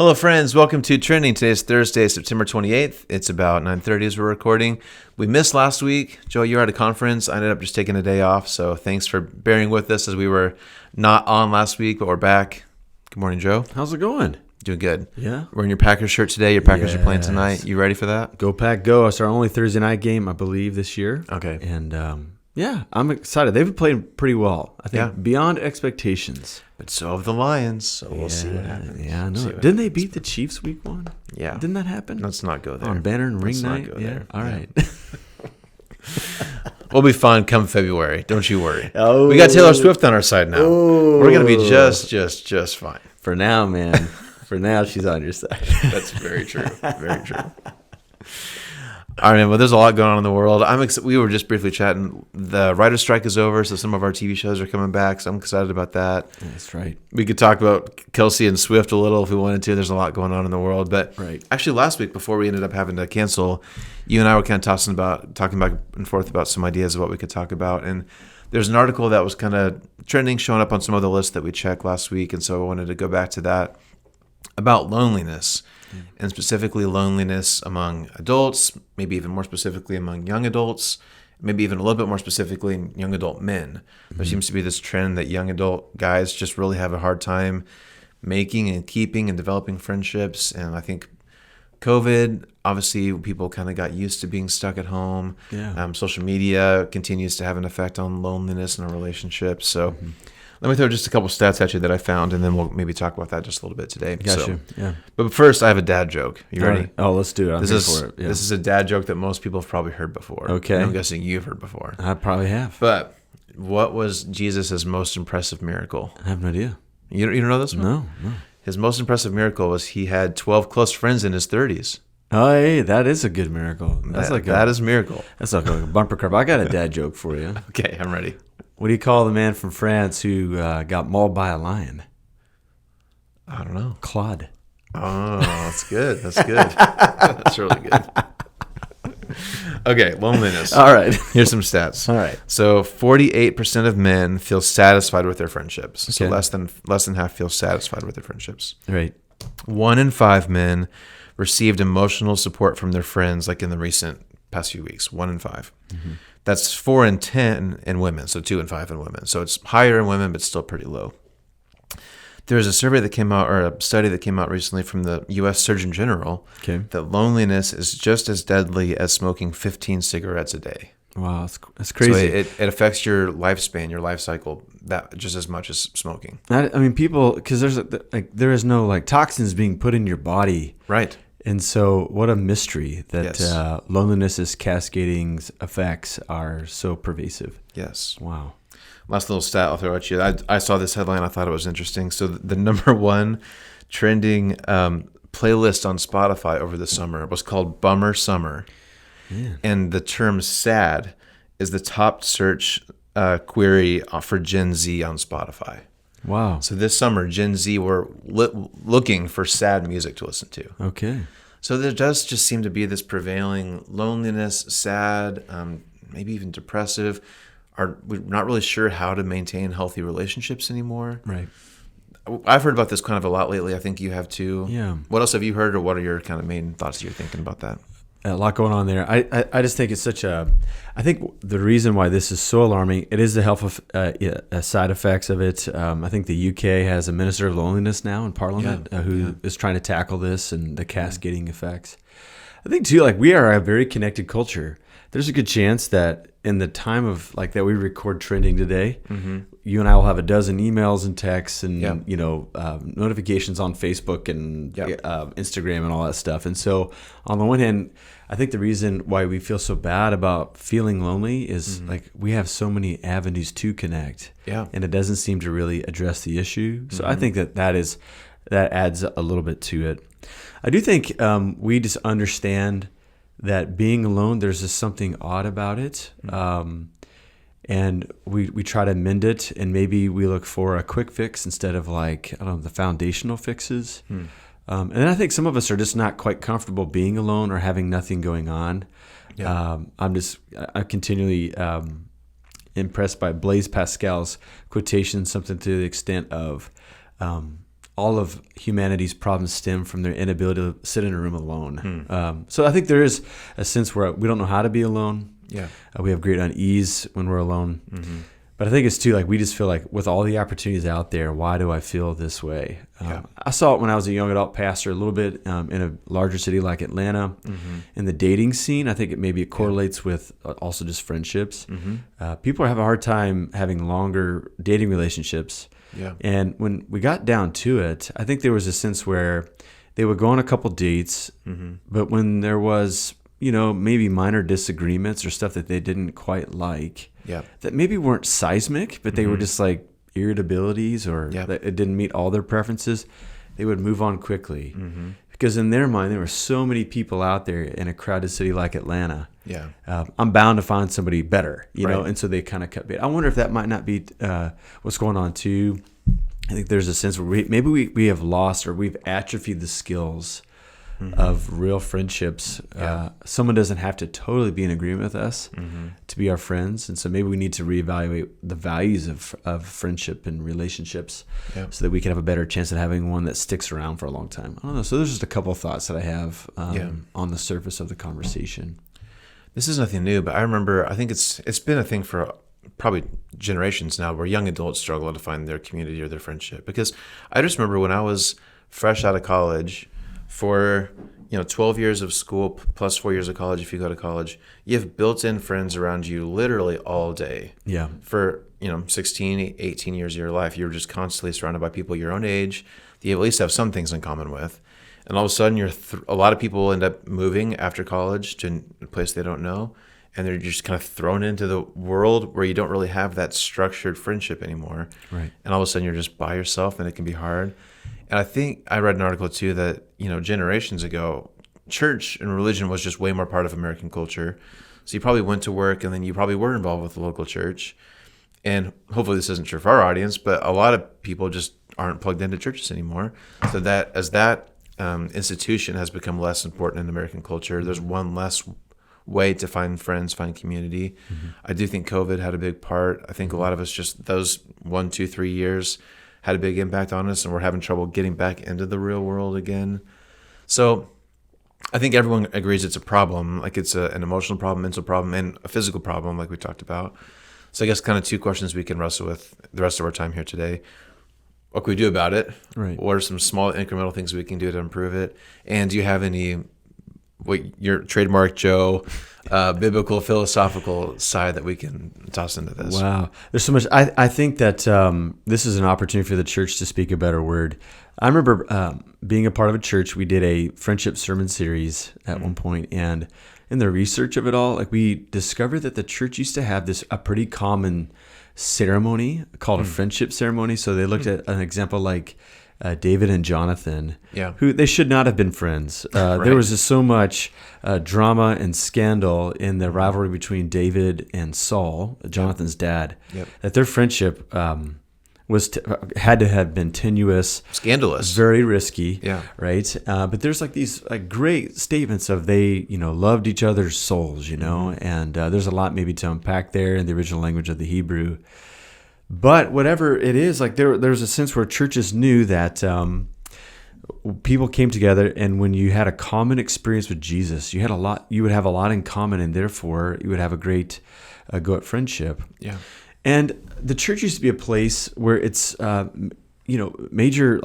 Hello, friends. Welcome to Trending. Today is Thursday, September 28th. It's about 9:30 as we're recording. We missed last week. Joe, you were at a conference. I ended up just taking a day off, so thanks for bearing with us as we were not on last week, but we're back. Good morning, Joe. How's it going? Doing good. Yeah. Wearing your Packers shirt today. Your Packers are playing tonight. You ready for that? Go Pack Go. It's our only Thursday night game, I believe, this year. Okay. And I'm excited. They've been playing pretty well. I think beyond expectations. But so have the Lions, so we'll see what happens. Yeah, I know. Didn't they beat the Chiefs week 1? Yeah. Didn't that happen? Let's not go there. On Banner and Ring Let's Night? not go Yeah. there. All right. We'll be fine come February. Don't you worry. Oh. We got Taylor Swift on our side now. Oh. We're going to be just fine. For now, man. For now, she's on your side. That's very true. Very true. All right, man. Well, there's a lot going on in the world. We were just briefly chatting. The writer's strike is over, so some of our TV shows are coming back. So I'm excited about that. That's right. We could talk about Kelsey and Swift a little if we wanted to. There's a lot going on in the world. But actually, last week before we ended up having to cancel, you and I were kind of talking back and forth about some ideas of what we could talk about. And there's an article that was kind of trending, showing up on some of the lists that we checked last week. And so I wanted to go back to that about loneliness. And specifically loneliness among adults, maybe even more specifically among young adults, maybe even a little bit more specifically young adult men. There seems to be this trend that young adult guys just really have a hard time making and keeping and developing friendships. And I think COVID, obviously people kind of got used to being stuck at home. Yeah. Social media continues to have an effect on loneliness in our relationships. So let me throw just a couple stats at you that I found, and then we'll maybe talk about that just a little bit today. Gotcha. Yeah. But first, I have a dad joke. You ready? Right. Oh, let's do it. I'm here for it. Yeah. This is a dad joke that most people have probably heard before. Okay. And I'm guessing you've heard before. I probably have. But what was Jesus' most impressive miracle? I have no idea. You don't know this one? No. His most impressive miracle was he had 12 close friends in his 30s. Oh, hey, that is a good miracle. That is a miracle. That's like a bumper crop. I got a dad joke for you. Okay, I'm ready. What do you call the man from France who got mauled by a lion? I don't know. Claude. Oh, that's good. That's good. That's really good. Okay, loneliness. All right. Here's some stats. All right. So 48% of men feel satisfied with their friendships. So Okay. less than half feel satisfied with their friendships. Right. 1 in 5 men received emotional support from their friends, like in the recent past few weeks. 1 in 5. Mm-hmm. That's 4 in 10 in women, so 2 in 5 in women. So it's higher in women, but still pretty low. There's a survey that came out, or a study that came out recently from the U.S. Surgeon General, that loneliness is just as deadly as smoking 15 cigarettes a day. Wow, that's crazy. So it affects your lifespan, your life cycle, that just as much as smoking. I mean, people, because there is no toxins being put in your body, right? And so, what a mystery that loneliness's cascading effects are so pervasive. Yes. Wow. Last little stat I'll throw at you. I saw this headline. I thought it was interesting. So the number one trending playlist on Spotify over the summer was called Bummer Summer. Yeah. And the term sad is the top search query for Gen Z on Spotify. Wow. So this summer, Gen Z were looking for sad music to listen to. Okay. So there does just seem to be this prevailing loneliness, sad, maybe even depressive. We're not really sure how to maintain healthy relationships anymore. Right. I've heard about this kind of a lot lately. I think you have too. Yeah. What else have you heard, or what are your kind of main thoughts you're thinking about that? A lot going on there. I just think it's I think the reason why this is so alarming, it is the health side effects of it. I think the UK has a minister of loneliness now in Parliament who is trying to tackle this and the cascading effects. I think too, we are a very connected culture. There's a good chance that in the time of that we record trending today, you and I will have a dozen emails and texts and notifications on Facebook and Instagram and all that stuff. And so on the one hand, I think the reason why we feel so bad about feeling lonely is we have so many avenues to connect, and it doesn't seem to really address the issue. So I think that adds a little bit to it. I do think we just understand that being alone, there's just something odd about it. And we try to mend it, and maybe we look for a quick fix instead of the foundational fixes. And then I think some of us are just not quite comfortable being alone or having nothing going on. I'm continually impressed by Blaise Pascal's quotation, something to the extent of all of humanity's problems stem from their inability to sit in a room alone. So I think there is a sense where we don't know how to be alone. Yeah. We have great unease when we're alone. But I think it's too, like, we just feel like with all the opportunities out there, why do I feel this way? I saw it when I was a young adult pastor a little bit in a larger city like Atlanta. In the dating scene, I think it correlates with also just friendships. People have a hard time having longer dating relationships. Yeah. And when we got down to it, I think there was a sense where they would go on a couple dates, but when there was, maybe minor disagreements or stuff that they didn't quite like, that maybe weren't seismic, but they were just like irritabilities or that it didn't meet all their preferences, they would move on quickly. Because in their mind, there were so many people out there in a crowded city like Atlanta. I'm bound to find somebody better, know, and so they kind of cut bait. I wonder if that might not be what's going on too. I think there's a sense where we have lost or we've atrophied the skills of real friendships. Someone doesn't have to totally be in agreement with us to be our friends. And so maybe we need to reevaluate the values of friendship and relationships so that we can have a better chance at having one that sticks around for a long time. I don't know. So there's just a couple of thoughts that I have on the surface of the conversation. This is nothing new, but I remember, I think it's been a thing for probably generations now where young adults struggle to find their community or their friendship. Because I just remember when I was fresh out of college, for 12 years of school plus 4 years of college, if you go to college, you have built-in friends around you literally all day. For 16, 18 years of your life, you're just constantly surrounded by people your own age that you at least have some things in common with. And all of a sudden, a lot of people end up moving after college to a place they don't know, and they're just kind of thrown into the world where you don't really have that structured friendship anymore. Right. And all of a sudden, you're just by yourself, and it can be hard. And I think I read an article too that, generations ago, church and religion was just way more part of American culture. So you probably went to work and then you probably were involved with the local church. And hopefully this isn't true for our audience, but a lot of people just aren't plugged into churches anymore. So that as that institution has become less important in American culture, there's one less way to find friends, find community. I do think COVID had a big part. I think a lot of us just those 1, 2, 3 years had a big impact on us, and we're having trouble getting back into the real world again. So I think everyone agrees it's a problem, like it's an emotional problem, mental problem, and a physical problem, like we talked about. So I guess kind of two questions we can wrestle with the rest of our time here today. What can we do about it? Right. What are some small incremental things we can do to improve it? And do you have any, your trademark Joe, biblical, philosophical side that we can toss into this? Wow. There's so much. I think that this is an opportunity for the church to speak a better word. I remember being a part of a church. We did a friendship sermon series at one point, and in the research of it all, we discovered that the church used to have a pretty common ceremony called a friendship ceremony. So they looked at an example like David and Jonathan, who they should not have been friends. Right. There was just so much drama and scandal in the rivalry between David and Saul, Jonathan's dad, that their friendship had to have been tenuous, scandalous, very risky, right? But there's these great statements of they loved each other's souls, and there's a lot maybe to unpack there in the original language of the Hebrew. But whatever it is, there's a sense where churches knew that people came together, and when you had a common experience with Jesus, you would have a lot in common, and therefore you would have a great go at friendship. Yeah. And the church used to be a place where it's major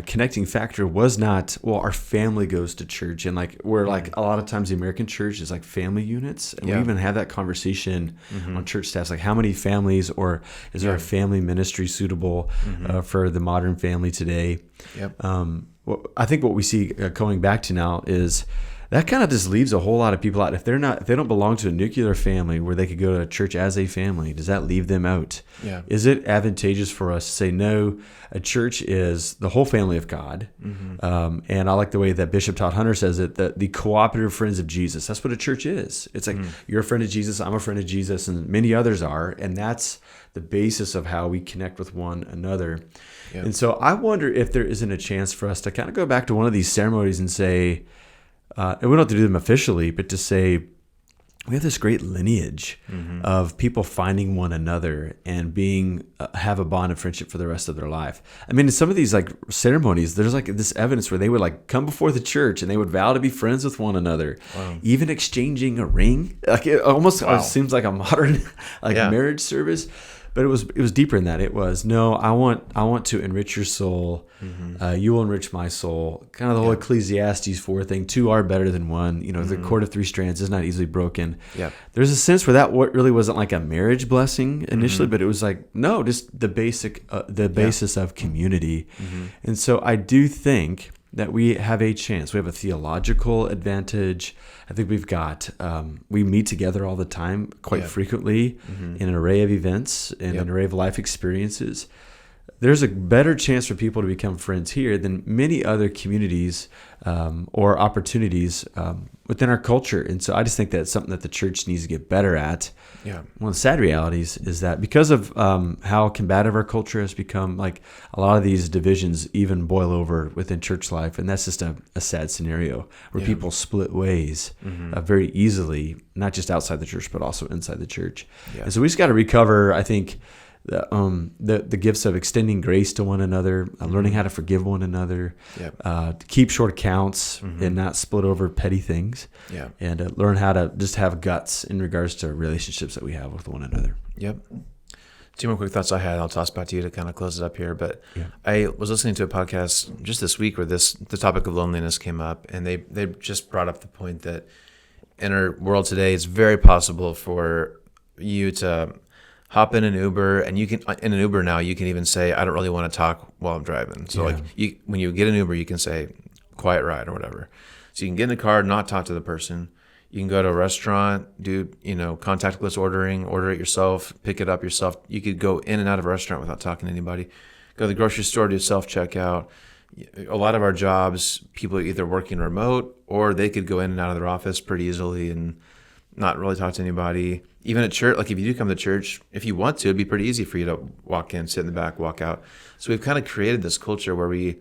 connecting factor was not, our family goes to church, and where a lot of times the American church is family units, and we even have that conversation on church staffs, how many families, or is there a family ministry suitable for the modern family today? I think what we see going back to now is that kind of just leaves a whole lot of people out. If they don't belong to a nuclear family where they could go to church as a family, does that leave them out? Yeah. Is it advantageous for us to say, no, a church is the whole family of God? And I like the way that Bishop Todd Hunter says it, that the cooperative friends of Jesus. That's what a church is. It's you're a friend of Jesus, I'm a friend of Jesus, and many others are. And that's the basis of how we connect with one another. Yeah. And so I wonder if there isn't a chance for us to kind of go back to one of these ceremonies and say, and we don't have to do them officially, but to say, we have this great lineage of people finding one another and being have a bond of friendship for the rest of their life. I mean, in some of these like ceremonies, there's like this evidence where they would like come before the church and they would vow to be friends with one another, even exchanging a ring. Like it almost seems like a modern marriage service. But it was deeper than that. It was, no, I want to enrich your soul. You will enrich my soul. Kind of the whole Ecclesiastes 4 thing. 2 are better than 1. The cord of 3 strands is not easily broken. Yeah. There's a sense where that really wasn't like a marriage blessing initially, but it was like, no, just the basis of community. And so I do think that we have a chance. We have a theological advantage. I think we've got, we meet together all the time, quite frequently, in an array of events and an array of life experiences. There's a better chance for people to become friends here than many other communities or opportunities within our culture. And so I just think that's something that the church needs to get better at. Yeah. One of the sad realities is that because of how combative our culture has become, like a lot of these divisions even boil over within church life. And that's just a sad scenario where people split ways very easily, not just outside the church, but also inside the church. Yeah. And so we just got to recover, I think, the gifts of extending grace to one another, learning how to forgive one another, keep short accounts and not split over petty things, and learn how to just have guts in regards to relationships that we have with one another. Yep. 2 more quick thoughts I had. I'll toss back to you to kind of close it up here. But I was listening to a podcast just this week where the topic of loneliness came up, and they just brought up the point that in our world today, it's very possible for you to hop in an Uber, and you can in an Uber now you can even say, I don't really want to talk while I'm driving. So when you get an Uber, you can say quiet ride or whatever. So you can get in the car, not talk to the person. You can go to a restaurant, do contactless ordering, order it yourself, pick it up yourself. You could go in and out of a restaurant without talking to anybody. Go to the grocery store, do self checkout. A lot of our jobs, people are either working remote or they could go in and out of their office pretty easily and not really talk to anybody. Even at church, like if you do come to church, if you want to, it'd be pretty easy for you to walk in, sit in the back, walk out. So we've kind of created this culture where we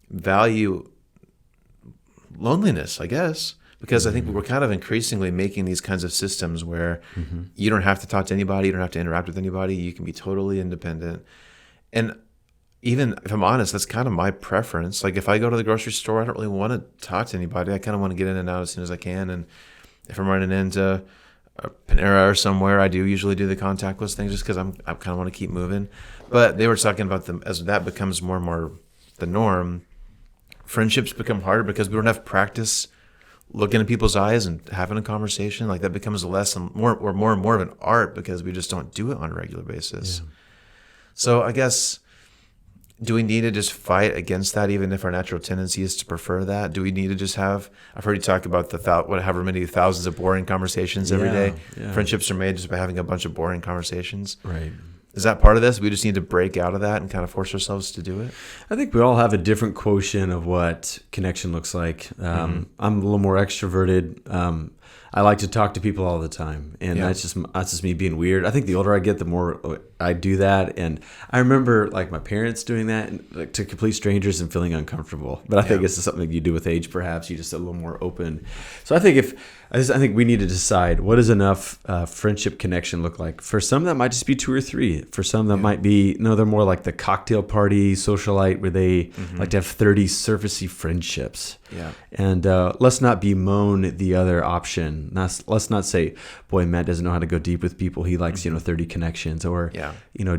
value loneliness, I guess, because I think we're kind of increasingly making these kinds of systems where you don't have to talk to anybody, you don't have to interact with anybody, you can be totally independent. And even if I'm honest, that's kind of my preference. Like if I go to the grocery store, I don't really want to talk to anybody. I kind of want to get in and out as soon as I can. And if I'm running into Panera or somewhere, I do usually do the contactless thing just because I kind of want to keep moving. But they were talking about them as that becomes more and more the norm. Friendships become harder because we don't have practice looking at people's eyes and having a conversation. Like that becomes less and more of an art because we just don't do it on a regular basis. Yeah. So I guess, do we need to just fight against that, even if our natural tendency is to prefer that? Do we need to just have, I've heard you talk about however many thousands of boring conversations every day. Yeah. Friendships are made just by having a bunch of boring conversations. Right. Is that part of this? We just need to break out of that and kind of force ourselves to do it? I think we all have a different quotient of what connection looks like. I'm a little more extroverted. I like to talk to people all the time, and that's just me being weird. I think the older I get, the more I do that, and I remember like my parents doing that, and, like, to complete strangers and feeling uncomfortable. But I think it's something you do with age. Perhaps you just a little more open. So I think we need to decide, what does enough friendship connection look like? For some, that might just be 2 or 3. For some, that might be they're more like the cocktail party socialite where they like to have 30 surfacey friendships. Yeah. And let's not bemoan the other option. Let's not say, boy, Matt doesn't know how to go deep with people. He likes 30 connections, or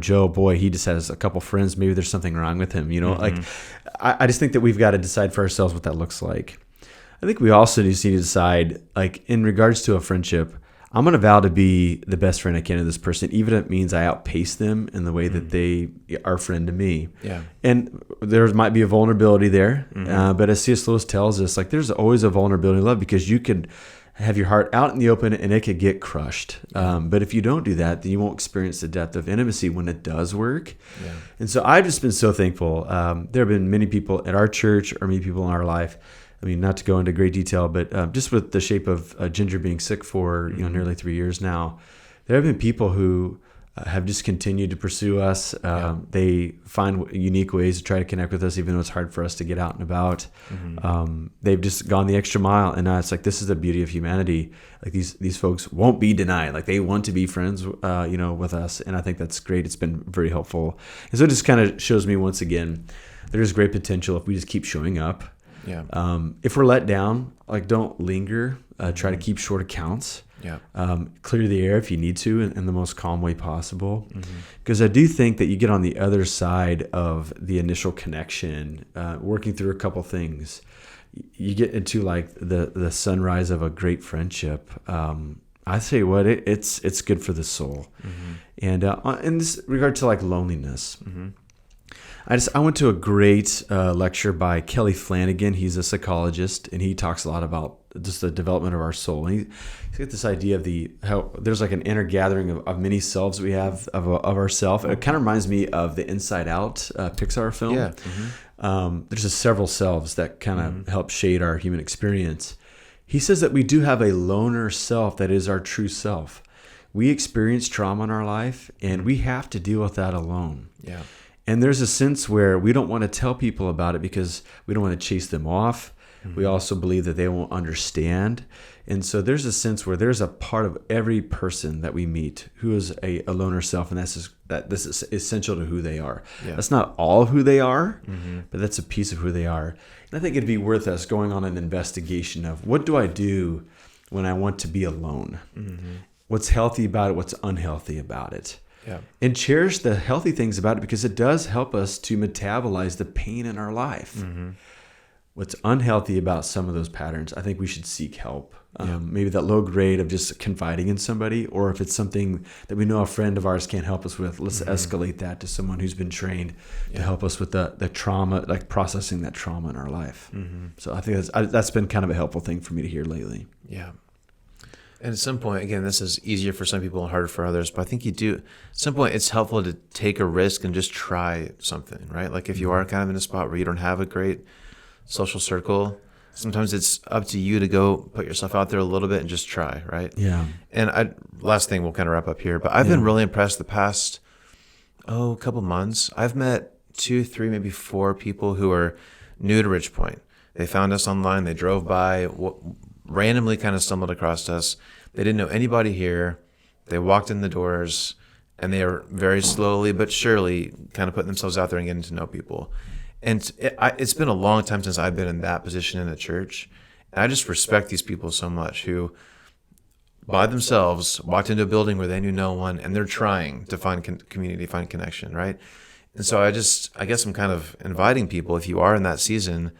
Joe, boy, he just has a couple friends. Maybe there's something wrong with him. Like I just think that we've got to decide for ourselves what that looks like. I think we also need to decide, like in regards to a friendship, I'm going to vow to be the best friend I can to this person, even if it means I outpace them in the way that they are a friend to me. Yeah. And there might be a vulnerability there, but as C.S. Lewis tells us, like there's always a vulnerability in love, because you could have your heart out in the open and it could get crushed. But if you don't do that, then you won't experience the depth of intimacy when it does work. Yeah. And so I've just been so thankful. There have been many people at our church, or many people in our life, I mean, not to go into great detail, but just with the shape of Ginger being sick for nearly 3 years now, there have been people who have just continued to pursue us. They find unique ways to try to connect with us, even though it's hard for us to get out and about. They've just gone the extra mile, and it's like, this is the beauty of humanity. Like these folks won't be denied. Like they want to be friends, with us, and I think that's great. It's been very helpful, and so it just kind of shows me once again there's great potential if we just keep showing up. Yeah. If we're let down, like don't linger. Try to keep short accounts. Yeah. Clear the air if you need to in the most calm way possible. Because I do think that you get on the other side of the initial connection, working through a couple things. You get into like the sunrise of a great friendship. I say what it's good for the soul. And in this regard to like loneliness, I went to a great lecture by Kelly Flanagan. He's a psychologist, and he talks a lot about just the development of our soul. And he's got this idea of how there's like an inner gathering of many selves we have of ourself. It kind of reminds me of the Inside Out Pixar film. Yeah. There's just several selves that kind of help shade our human experience. He says that we do have a loner self that is our true self. We experience trauma in our life, and we have to deal with that alone. Yeah. And there's a sense where we don't want to tell people about it because we don't want to chase them off. We also believe that they won't understand. And so there's a sense where there's a part of every person that we meet who is a loner self, and this is essential to who they are. Yeah. That's not all who they are, but that's a piece of who they are. And I think it'd be worth us going on an investigation of what do I do when I want to be alone? What's healthy about it? What's unhealthy about it? Yeah. And cherish the healthy things about it because it does help us to metabolize the pain in our life. What's unhealthy about some of those patterns, I think we should seek help. Maybe that low grade of just confiding in somebody, or if it's something that we know a friend of ours can't help us with, let's escalate that to someone who's been trained to help us with the trauma, like processing that trauma in our life. So I think that's been kind of a helpful thing for me to hear lately. Yeah. And at some point, again, this is easier for some people and harder for others, but I think at some point, it's helpful to take a risk and just try something, right? Like if you are kind of in a spot where you don't have a great social circle, sometimes it's up to you to go put yourself out there a little bit and just try, right? Yeah. And last thing, we'll kind of wrap up here, but I've been really impressed the past, couple months. I've met 2, 3, maybe 4 people who are new to Ridgepoint. They found us online. They drove by, randomly kind of stumbled across us. They didn't know anybody here. They walked in the doors, and they are very slowly but surely kind of putting themselves out there and getting to know people. And it's been a long time since I've been in that position in a church. And I just respect these people so much who, by themselves, walked into a building where they knew no one, and they're trying to find community, find connection, right? And so I guess I'm kind of inviting people, if you are in that season,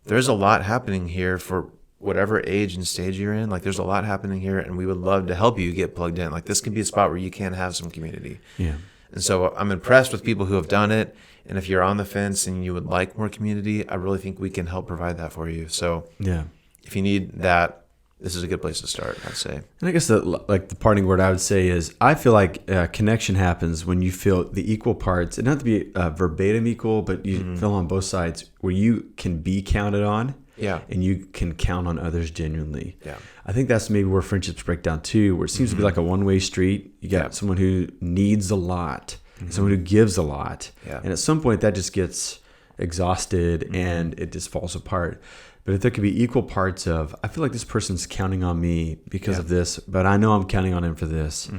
there's a lot happening here for whatever age and stage you're in. Like there's a lot happening here, and we would love to help you get plugged in. Like this can be a spot where you can have some community. Yeah. And so I'm impressed with people who have done it. And if you're on the fence and you would like more community, I really think we can help provide that for you. So if you need that, this is a good place to start, I'd say. And I guess the parting word I would say is I feel like connection happens when you feel the equal parts. It doesn't have to be verbatim equal, but you feel on both sides where you can be counted on. Yeah. And you can count on others genuinely. Yeah. I think that's maybe where friendships break down too, where it seems to be like a one-way street. You got someone who needs a lot, and someone who gives a lot. Yeah. And at some point that just gets exhausted and it just falls apart. But if there could be equal parts of, I feel like this person's counting on me because of this, but I know I'm counting on him for this.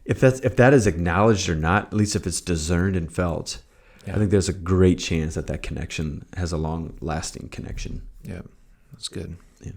If that is acknowledged or not, at least if it's discerned and felt, I think there's a great chance that connection has a long-lasting connection. Yeah, that's good. Yeah.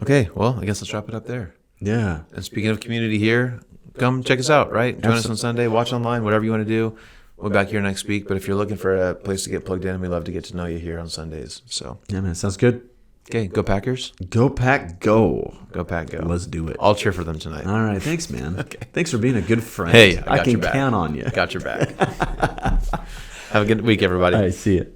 Okay, well, I guess let's wrap it up there. Yeah. And speaking of community here, come check us out, right? Join us on Sunday, watch online, whatever you want to do. We'll be back here next week, but if you're looking for a place to get plugged in, we'd love to get to know you here on Sundays. So yeah, man, sounds good. Okay, go Packers. Go Pack, go. Go Pack, go. Let's do it. I'll cheer for them tonight. All right, thanks, man. Okay. Thanks for being a good friend. Hey, I can count on you. Got your back. Have a good week, everybody. All right, see you.